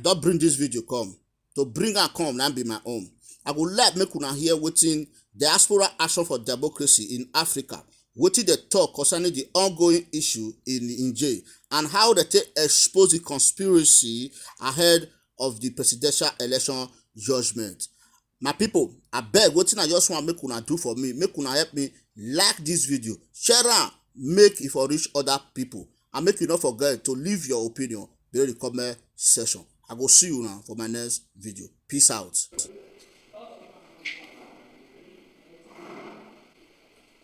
I don't bring this video come. To bring and come and be my own. I would like make una hear wetin Diaspora Action for Democracy in Africa, wetin they talk concerning the ongoing issue in Niger and how they take expose the conspiracy ahead of the presidential election judgment. My people, I beg wetin I just want make una do for me, make una help me like this video, share am, make it for reach other people, and make you not forget to leave your opinion below the comment section. I go see you now for my next video. Peace out.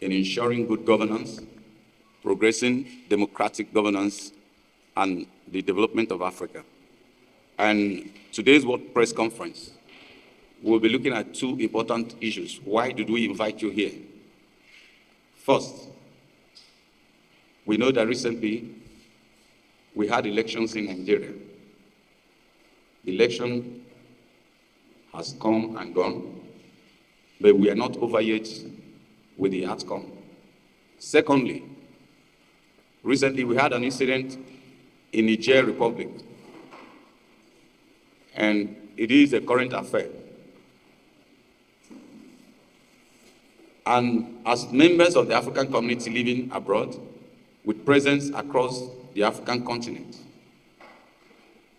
In ensuring good governance, progressing democratic governance, and the development of Africa. And today's World Press Conference, we'll be looking at two important issues. Why did we invite you here? First, we know that recently we had elections in Nigeria. The election has come and gone, but we are not over yet with the outcome. Secondly, recently we had an incident in Niger Republic, and it is a current affair. And as members of the African community living abroad, with presence across the African continent,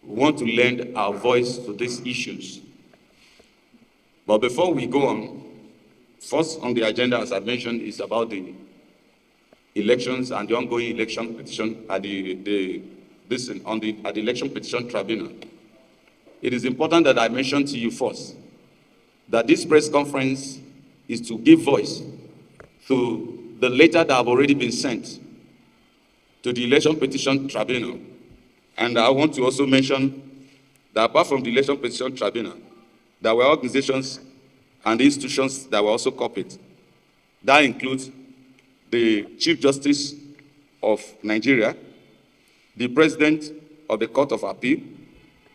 we want to lend our voice to these issues. But before we go on, first on the agenda, as I mentioned, is about the elections and the ongoing election petition at the Election Petition Tribunal. It is important that I mention to you first that this press conference is to give voice to the letter that have already been sent to the Election Petition Tribunal. And I want to also mention that apart from the Election Petition Tribunal, there were organizations and institutions that were also copied. That includes the Chief Justice of Nigeria, the President of the Court of Appeal,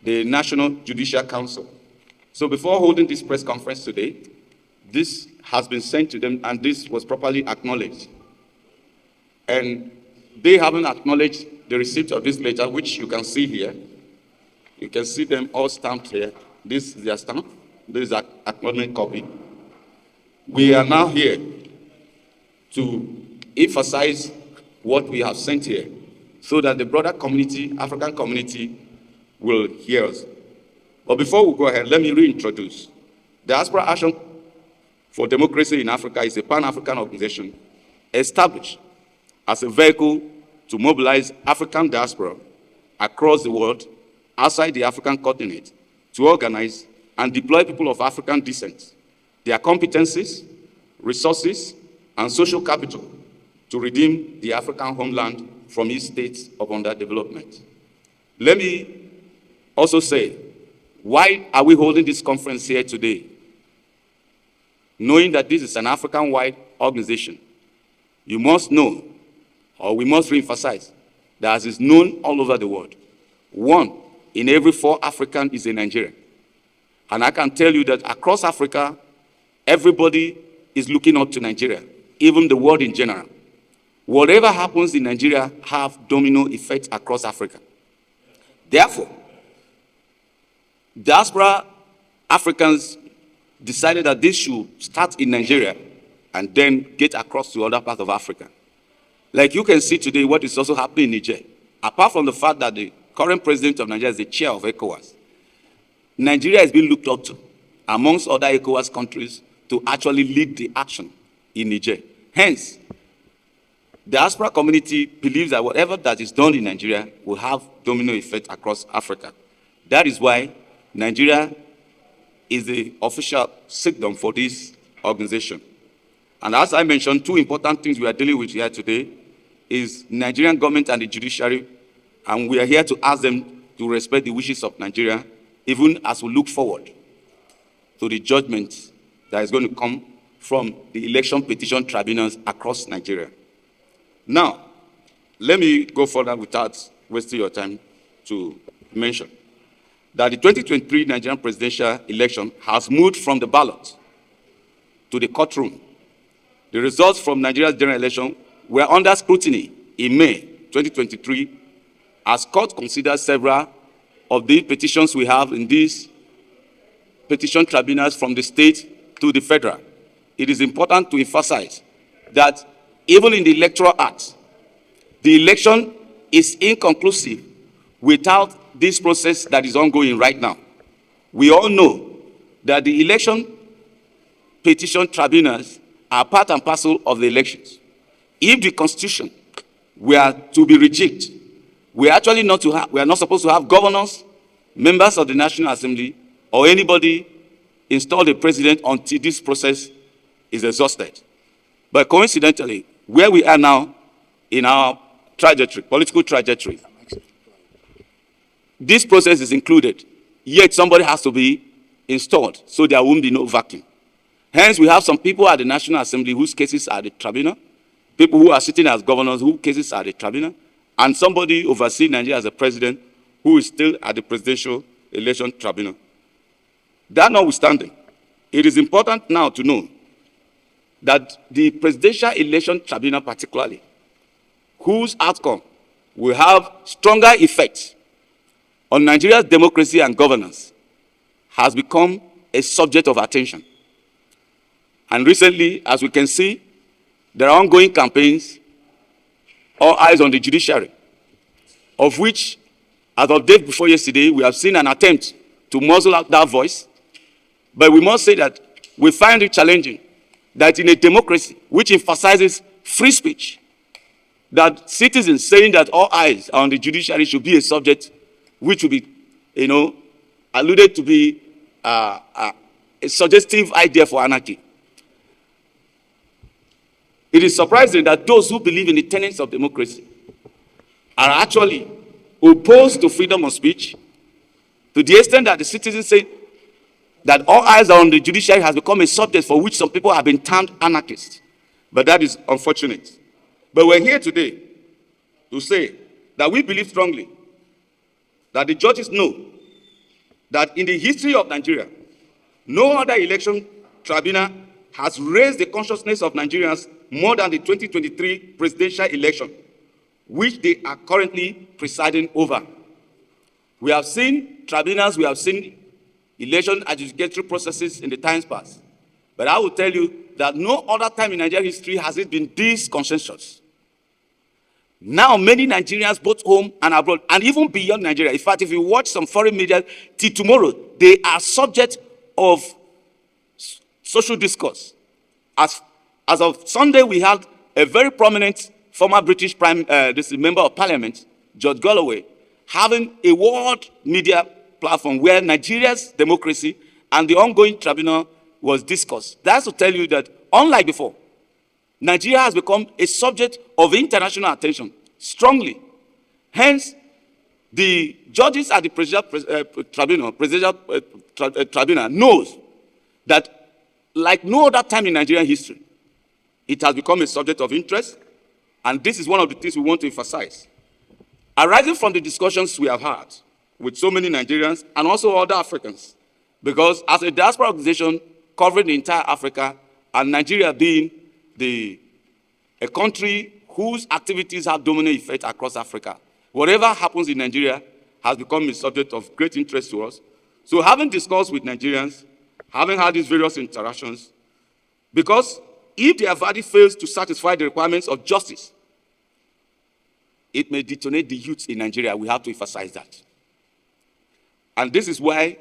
the National Judicial Council. So before holding this press conference today, this has been sent to them and this was properly acknowledged. And they haven't acknowledged the receipt of this letter, which you can see here. You can see them all stamped here. This is their stamp. This is an acknowledgement copy. We are now here to emphasize what we have sent here so that the broader community, African community, will hear us. But before we go ahead, let me reintroduce. Diaspora Action for Democracy in Africa is a Pan-African organization established as a vehicle to mobilize African diaspora across the world, outside the African continent, to organize and deploy people of African descent, their competencies, resources, and social capital to redeem the African homeland from its states of underdevelopment. Let me also say, why are we holding this conference here today? Knowing that this is an African-wide organization, you must know, or we must reemphasize, that as is known all over the world, 1 in every 4 Africans is a Nigerian. And I can tell you that across Africa, everybody is looking up to Nigeria, even the world in general. Whatever happens in Nigeria have domino effects across Africa. Therefore, diaspora Africans decided that this should start in Nigeria and then get across to other parts of Africa. Like you can see today what is also happening in Niger. Apart from the fact that the current president of Nigeria is the chair of ECOWAS, Nigeria is being looked up to amongst other ECOWAS countries to actually lead the action in Niger. Hence, the diaspora community believes that whatever that is done in Nigeria will have domino effect across Africa. That is why Nigeria is the official signal for this organization. And as I mentioned, 2 important things we are dealing with here today is Nigerian government and the judiciary, and we are here to ask them to respect the wishes of Nigeria, even as we look forward to the judgment that is going to come from the election petition tribunals across Nigeria. Now, let me go further without wasting your time to mention that the 2023 Nigerian presidential election has moved from the ballot to the courtroom. The results from Nigeria's general election were under scrutiny in May 2023 as court considered several of the petitions we have in these petition tribunals from the state to the federal, it is important to emphasize that even in the Electoral Act, the election is inconclusive without this process that is ongoing right now. We all know that the election petition tribunals are part and parcel of the elections. If the Constitution were to be rejected, we are not supposed to have governors, members of the National Assembly, or anybody install the president until this process is exhausted. But coincidentally, where we are now in our trajectory, political trajectory, this process is included, yet somebody has to be installed, so there won't be no vacuum. Hence, we have some people at the National Assembly whose cases are the tribunal, people who are sitting as governors whose cases are the tribunal, and somebody overseeing Nigeria as a president who is still at the Presidential Election Tribunal. That notwithstanding, it is important now to know that the Presidential Election Tribunal particularly, whose outcome will have stronger effects on Nigeria's democracy and governance, has become a subject of attention. And recently, as we can see, there are ongoing campaigns, all eyes on the judiciary, of which, as of day before yesterday, we have seen an attempt to muzzle out that voice. But we must say that we find it challenging that in a democracy which emphasizes free speech, that citizens saying that all eyes are on the judiciary should be a subject which will be, alluded to be a suggestive idea for anarchy. It is surprising that those who believe in the tenets of democracy are actually opposed to freedom of speech, to the extent that the citizens say that all eyes are on the judiciary has become a subject for which some people have been termed anarchists. But that is unfortunate. But we're here today to say that we believe strongly that the judges know that in the history of Nigeria, no other election tribunal has raised the consciousness of Nigerians more than the 2023 presidential election, which they are currently presiding over. We have seen tribunals, we have seen election adjudicatory processes in the times past. But I will tell you that no other time in Nigerian history has it been this consensus. Now, many Nigerians, both home and abroad, and even beyond Nigeria, in fact, if you watch some foreign media till tomorrow, they are subject of social discourse. As of Sunday, we had a very prominent former British member of parliament, George Galloway, having a world media platform where Nigeria's democracy and the ongoing tribunal was discussed. That's to tell you that, unlike before, Nigeria has become a subject of international attention, strongly. Hence, the judges at the presidential tribunal knows that, like no other time in Nigerian history, it has become a subject of interest, and this is one of the things we want to emphasize. Arising from the discussions we have had with so many Nigerians and also other Africans, because as a diaspora organization covering the entire Africa, and Nigeria being a country whose activities have dominant effect across Africa, whatever happens in Nigeria has become a subject of great interest to us. So having discussed with Nigerians, having had these various interactions, because if their verdict fails to satisfy the requirements of justice, it may detonate the youth in Nigeria. We have to emphasize that. And this is why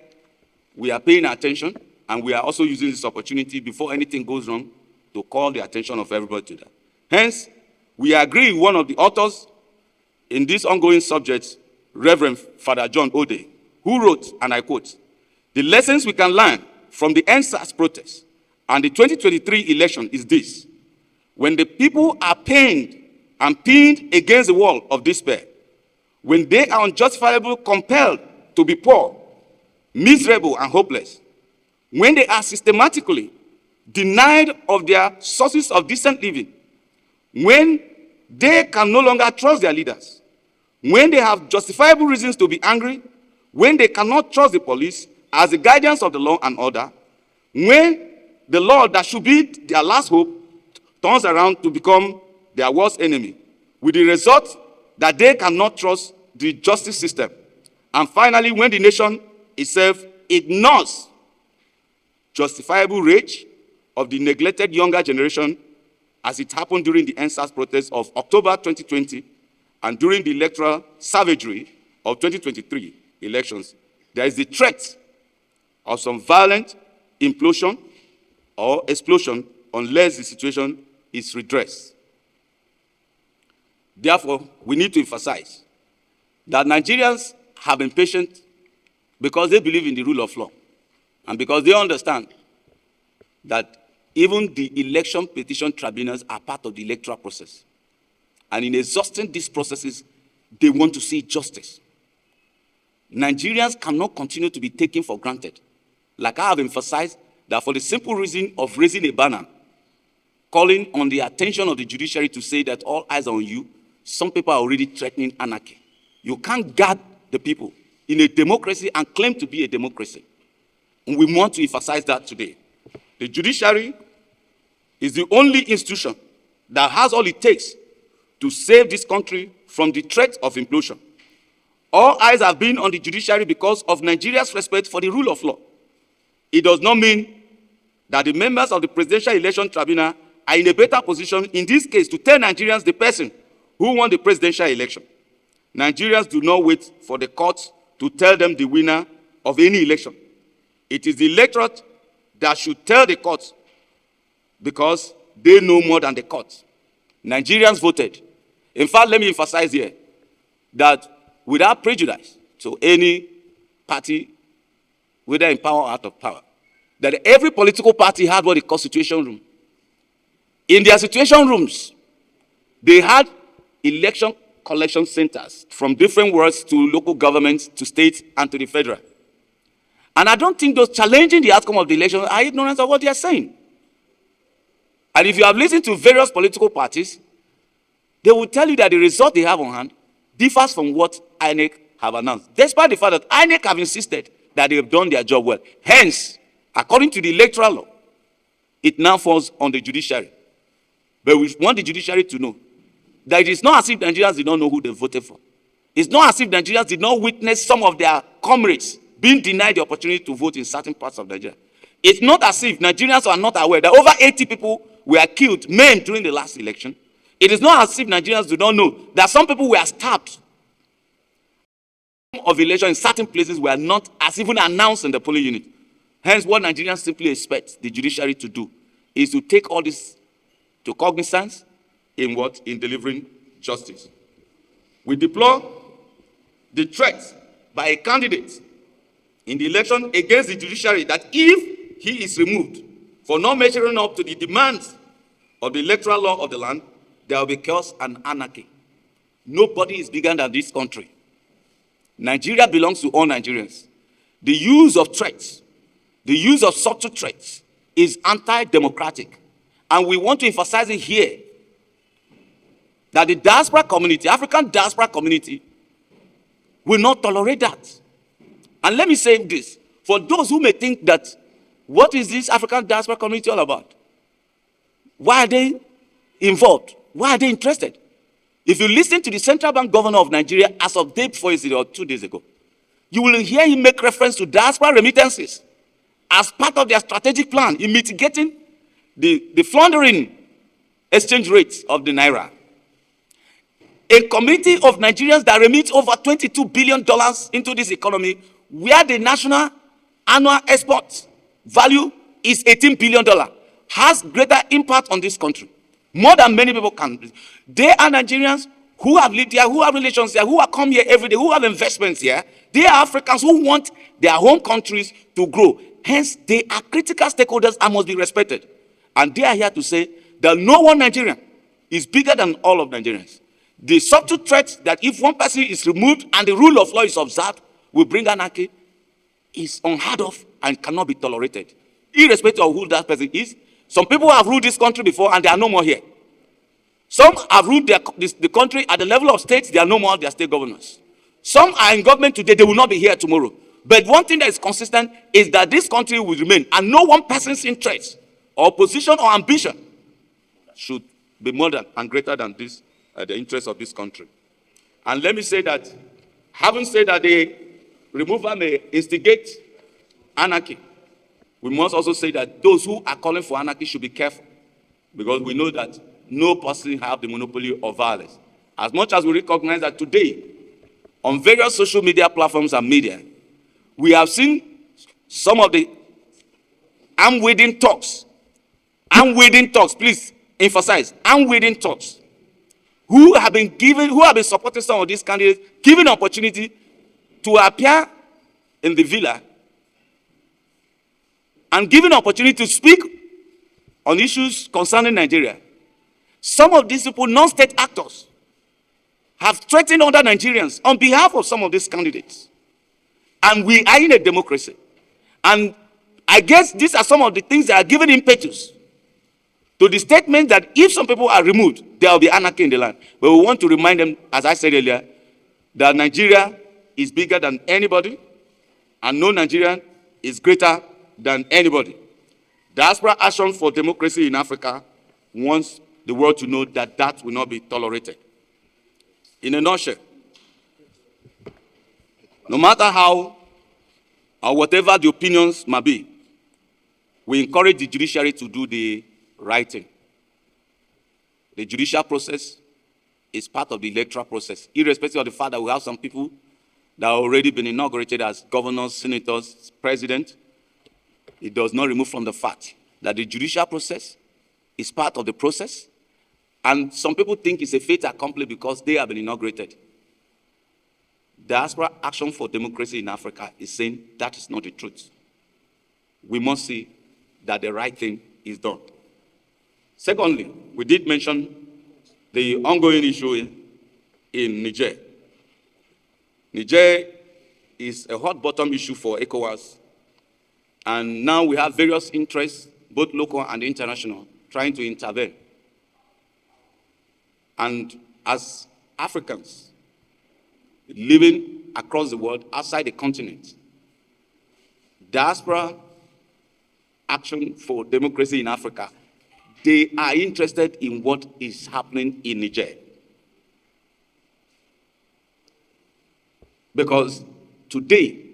we are paying attention, and we are also using this opportunity before anything goes wrong to call the attention of everybody to that. Hence, we agree with one of the authors in this ongoing subject, Reverend Father John Ode, who wrote, and I quote, "The lessons we can learn from the NSAS protest and the 2023 election is this: when the people are pained and pinned against the wall of despair, when they are unjustifiably compelled to be poor, miserable, and hopeless, when they are systematically denied of their sources of decent living, when they can no longer trust their leaders, when they have justifiable reasons to be angry, when they cannot trust the police as the guardians of the law and order, when the law that should be their last hope turns around to become their worst enemy, with the result that they cannot trust the justice system And finally, when the nation itself ignores justifiable rage of the neglected younger generation, as it happened during the NSAS protests of October 2020 and during the electoral savagery of 2023 elections, there is the threat of some violent implosion or explosion unless the situation is redressed. Therefore, we need to emphasize that Nigerians have been patient because they believe in the rule of law and because they understand that even the election petition tribunals are part of the electoral process. And in exhausting these processes, they want to see justice. Nigerians cannot continue to be taken for granted. Like I have emphasized, that for the simple reason of raising a banner, calling on the attention of the judiciary to say that all eyes are on you, some people are already threatening anarchy. You can't guard the people in a democracy and claim to be a democracy. And we want to emphasize that today. The judiciary is the only institution that has all it takes to save this country from the threat of implosion. All eyes have been on the judiciary because of Nigeria's respect for the rule of law. It does not mean that the members of the Presidential Election Tribunal are in a better position, in this case, to tell Nigerians the person who won the presidential election. Nigerians do not wait for the courts to tell them the winner of any election. It is the electorate that should tell the courts because they know more than the courts. Nigerians voted. In fact, let me emphasize here that without prejudice to any party, whether in power or out of power, that every political party had what they call situation room. In their situation rooms, they had election collection centers from different wards to local governments, to states, and to the federal. And I don't think those challenging the outcome of the election are ignorant of what they are saying. And if you have listened to various political parties, they will tell you that the result they have on hand differs from what INEC have announced, despite the fact that INEC have insisted that they have done their job well. Hence, according to the electoral law, it now falls on the judiciary. But we want the judiciary to know that it is not as if Nigerians did not know who they voted for. It's not as if Nigerians did not witness some of their comrades being denied the opportunity to vote in certain parts of Nigeria. It's not as if Nigerians are not aware that over 80 people were killed, men, during the last election. It is not as if Nigerians do not know that some people were stabbed of election in certain places were not as even announced in the polling unit. Hence, what Nigerians simply expect the judiciary to do is to take all this to cognizance in what? In delivering justice. We deplore the threat by a candidate in the election against the judiciary that if he is removed for not measuring up to the demands of the electoral law of the land, there will be chaos and anarchy. Nobody is bigger than this country. Nigeria belongs to all Nigerians. The use of threats, the use of subtle threats is anti-democratic. And we want to emphasize it here that the diaspora community, African diaspora community, will not tolerate that. And let me say this, for those who may think that, what is this African diaspora community all about? Why are they involved? Why are they interested? If you listen to the Central Bank Governor of Nigeria as of day before yesterday or 2 days ago, you will hear him make reference to diaspora remittances as part of their strategic plan in mitigating the floundering exchange rates of the Naira. A community of Nigerians that remit over $22 billion into this economy, where the national annual export value is $18 billion, has greater impact on this country, more than many people can. They are Nigerians who have lived here, who have relations here, who have come here every day, who have investments here. They are Africans who want their home countries to grow. Hence, they are critical stakeholders and must be respected. And they are here to say that no one Nigerian is bigger than all of Nigerians. The subtle threat that if one person is removed and the rule of law is observed will bring anarchy is unheard of and cannot be tolerated, irrespective of who that person is. Some people have ruled this country before and they are no more here. Some have ruled the country at the level of states, they are no more their state governors. Some are in government today, they will not be here tomorrow. But one thing that is consistent is that this country will remain, and no one person's interest or position or ambition should be more than and greater than this, the interest of this country. And let me say that, having said that, the removal may instigate anarchy. We must also say that those who are calling for anarchy should be careful, because we know that no person has the monopoly of violence. As much as we recognize that today, on various social media platforms and media, we have seen some of the unwitting talks, please emphasize, unwitting talks, who have been supporting some of these candidates, given opportunity to appear in the villa and given opportunity to speak on issues concerning Nigeria. Some of these people, non-state actors, have threatened other Nigerians on behalf of some of these candidates. And we are in a democracy. And I guess these are some of the things that are given impetus to the statement that if some people are removed, there will be anarchy in the land. But we want to remind them, as I said earlier, that Nigeria is bigger than anybody, and no Nigerian is greater than anybody. Diaspora Action for Democracy in Africa wants the world to know that that will not be tolerated. In a nutshell, no matter how or whatever the opinions might be, we encourage the judiciary to do the right thing. The judicial process is part of the electoral process, irrespective of the fact that we have some people that have already been inaugurated as governors, senators, president. It does not remove from the fact that the judicial process is part of the process, and some people think it's a fait accompli because they have been inaugurated. Diaspora Action for Democracy in Africa is saying that is not the truth. We must see that the right thing is done. Secondly, we did mention the ongoing issue in Niger. Niger is a hot button issue for ECOWAS, and now we have various interests, both local and international, trying to intervene. And as Africans living across the world, outside the continent, Diaspora Action for Democracy in Africa, they are interested in what is happening in Niger. Because today,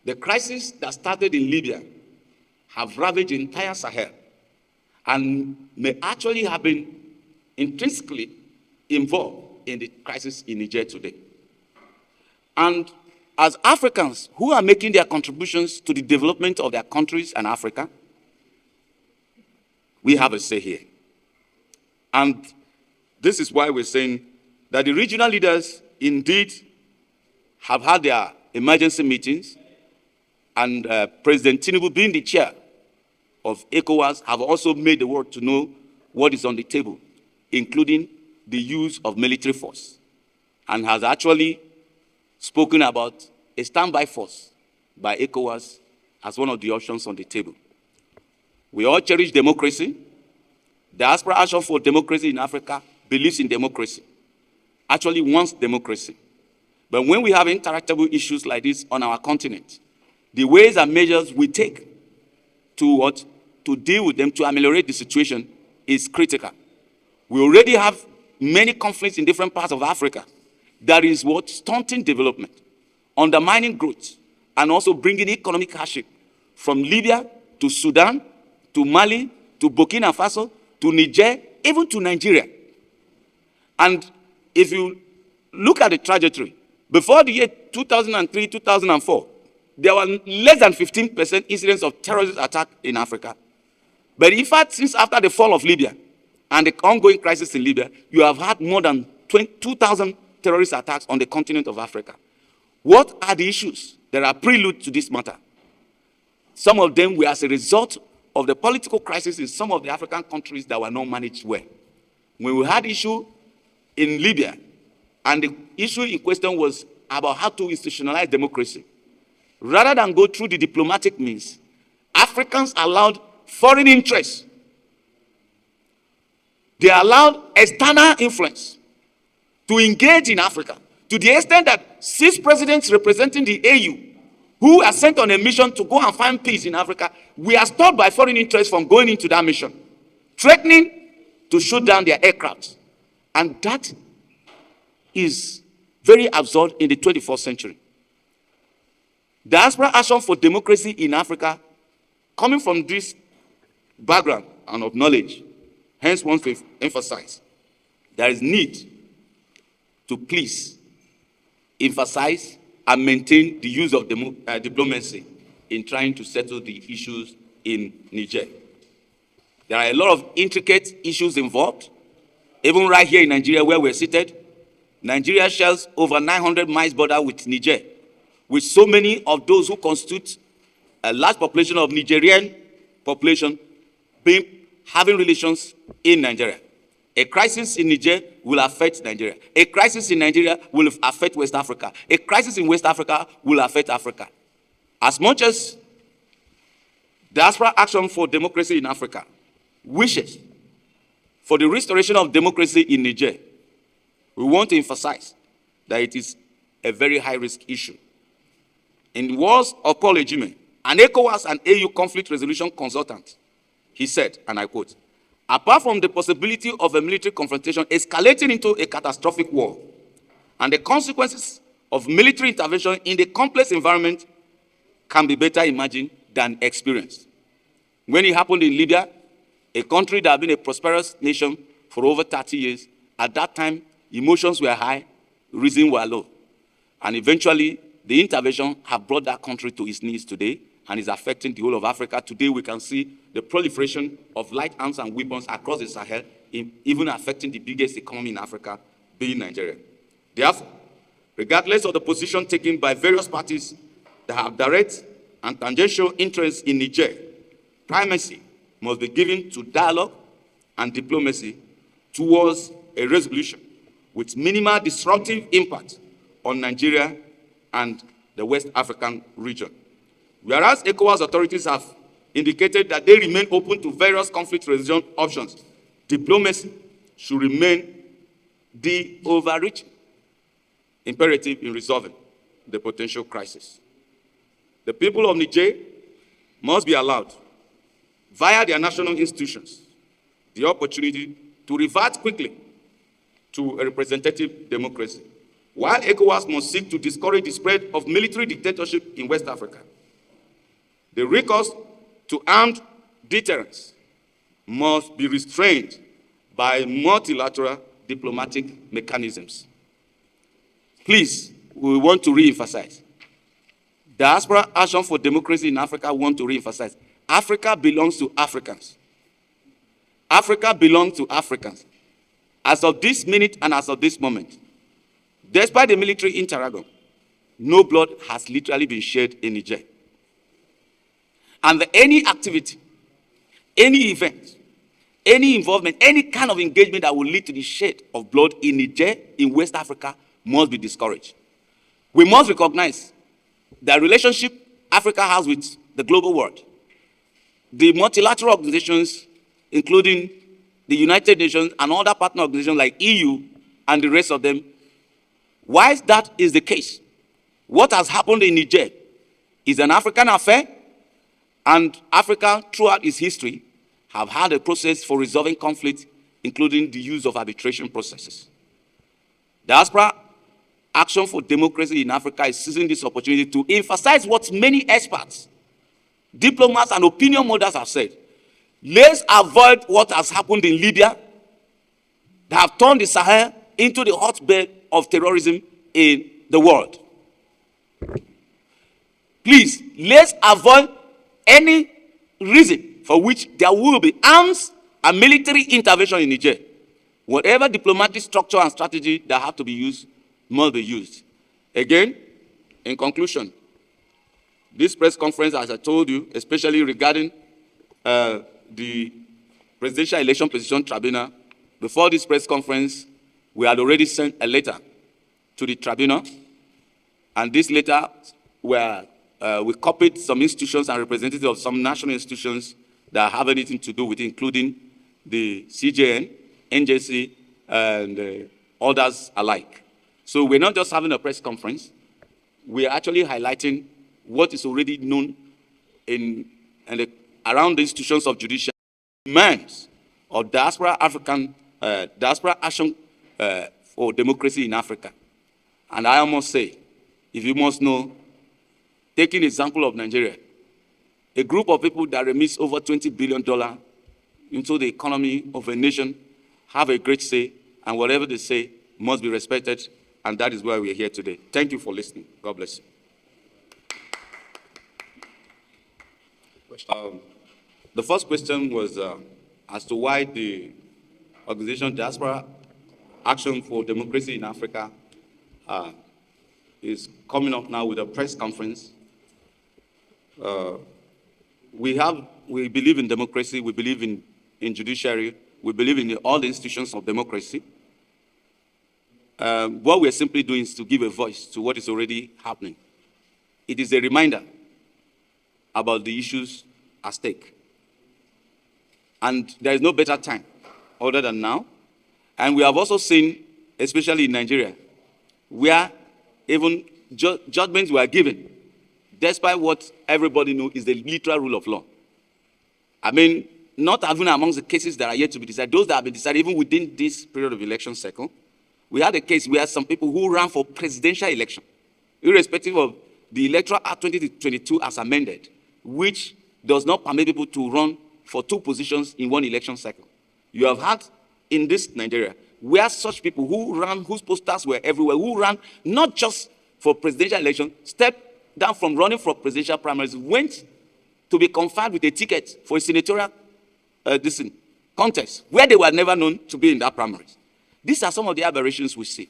the crisis that started in Libya have ravaged the entire Sahel and may actually have been intrinsically involved in the crisis in Niger today. And as Africans who are making their contributions to the development of their countries and Africa, we have a say here. And this is why we're saying that the regional leaders indeed have had their emergency meetings, and President Tinubu, being the chair of ECOWAS, have also made the world to know what is on the table, including the use of military force, and has actually spoken about a standby force by ECOWAS as one of the options on the table. We all cherish democracy. Diaspora Action for Democracy in Africa believes in democracy, actually wants democracy. But when we have interactable issues like this on our continent, the ways and measures we take to deal with them, to ameliorate the situation, is critical. We already have many conflicts in different parts of Africa. That is stunting development, undermining growth, and also bringing economic hardship from Libya to Sudan, to Mali, to Burkina Faso, to Niger, even to Nigeria. And if you look at the trajectory, before the year 2003, 2004, there were less than 15% incidents of terrorist attack in Africa. But in fact, since after the fall of Libya and the ongoing crisis in Libya, you have had more than 2,000 terrorist attacks on the continent of Africa. What are the issues that are prelude to this matter? Some of them were as a result of the political crisis in some of the African countries that were not managed well. When we had issue in Libya, and the issue in question was about how to institutionalize democracy, rather than go through the diplomatic means, Africans allowed foreign interests. They allowed external influence to engage in Africa, to the extent that 6 presidents representing the AU, who are sent on a mission to go and find peace in Africa, were stopped by foreign interests from going into that mission, threatening to shoot down their aircraft. And that is very absurd in the 21st century. Diaspora Action for Democracy in Africa, coming from this background and of knowledge, hence wants to emphasize there is need to please emphasize and maintain the use of diplomacy in trying to settle the issues in Niger. There are a lot of intricate issues involved. Even right here in Nigeria where we're seated, Nigeria shares over 900 miles border with Niger, with so many of those who constitute a large population of Nigerian population having relations in Nigeria. A crisis in Niger will affect Nigeria. A crisis in Nigeria will affect West Africa. A crisis in West Africa will affect Africa. As much as Diaspora Action for Democracy in Africa wishes for the restoration of democracy in Niger, we want to emphasize that it is a very high-risk issue. In the words of Paul Ejime, an ECOWAS and AU conflict resolution consultant, he said, and I quote, "Apart from the possibility of a military confrontation escalating into a catastrophic war and the consequences of military intervention in the complex environment can be better imagined than experienced." When it happened in Libya, a country that had been a prosperous nation for over 30 years, at that time, emotions were high, reason were low. And eventually, the intervention have brought that country to its knees today and is affecting the whole of Africa. Today, we can see the proliferation of light arms and weapons across the Sahel, even affecting the biggest economy in Africa, being Nigeria. Therefore, regardless of the position taken by various parties that have direct and tangential interests in Niger, primacy must be given to dialogue and diplomacy towards a resolution with minimal disruptive impact on Nigeria and the West African region. Whereas ECOWAS authorities have indicated that they remain open to various conflict resolution options, diplomacy should remain the overreaching imperative in resolving the potential crisis. The people of Niger must be allowed, via their national institutions, the opportunity to revert quickly to a representative democracy, while ECOWAS must seek to discourage the spread of military dictatorship in West Africa. The recourse to armed deterrence must be restrained by multilateral diplomatic mechanisms. Please, we want to re-emphasize. Diaspora Action for Democracy in Africa want to re-emphasize. Africa belongs to Africans. Africa belongs to Africans. As of this minute and as of this moment, despite the military interregnum, no blood has literally been shed in Niger. And any activity, any event, any involvement, any kind of engagement that will lead to the shed of blood in Niger, in West Africa, must be discouraged. We must recognize the relationship Africa has with the global world. The multilateral organizations, including the United Nations and other partner organizations like EU and the rest of them. Why that is the case? What has happened in Niger is an African affair, and Africa, throughout its history, have had a process for resolving conflict, including the use of arbitration processes. Diaspora Action for Democracy in Africa is seizing this opportunity to emphasize what many experts, diplomats, and opinion mothers have said. Let's avoid what has happened in Libya that have turned the Sahel into the hotbed of terrorism in the world. Please, let's avoid any reason for which there will be arms and military intervention in Niger. Whatever diplomatic structure and strategy that have to be used must be used. Again, in conclusion, this press conference, as I told you, especially regarding the Presidential Election Petition Tribunal, before this press conference, we had already sent a letter to the tribunal, and this letter we copied some institutions and representatives of some national institutions that have anything to do with it, including the CJN, NJC, and others alike. So we're not just having a press conference, we're actually highlighting what is already known around the institutions of judicial demands of Diaspora Action for Democracy in Africa. And I must say, if you must know, taking example of Nigeria, a group of people that remits over $20 billion into the economy of a nation have a great say, and whatever they say must be respected, and that is why we are here today. Thank you for listening. God bless you. The first question was as to why the organization Diaspora Action for Democracy in Africa is coming up now with a press conference. We believe in democracy, we believe in judiciary, we believe in all the institutions of democracy. What we're simply doing is to give a voice to what is already happening. It is a reminder about the issues at stake. And there is no better time other than now. And we have also seen, especially in Nigeria, where even judgments were given, despite what everybody knows is the literal rule of law. I mean, not even amongst the cases that are yet to be decided, those that have been decided even within this period of election cycle, we had a case where some people who ran for presidential election, irrespective of the Electoral Act 2022 as amended, which does not permit people to run for two positions in one election cycle. You have had in this Nigeria, where such people who ran, whose posters were everywhere, who ran not just for presidential election, stepped down from running for presidential primaries, went to be conferred with a ticket for a senatorial contest, where they were never known to be in that primaries. These are some of the aberrations we see.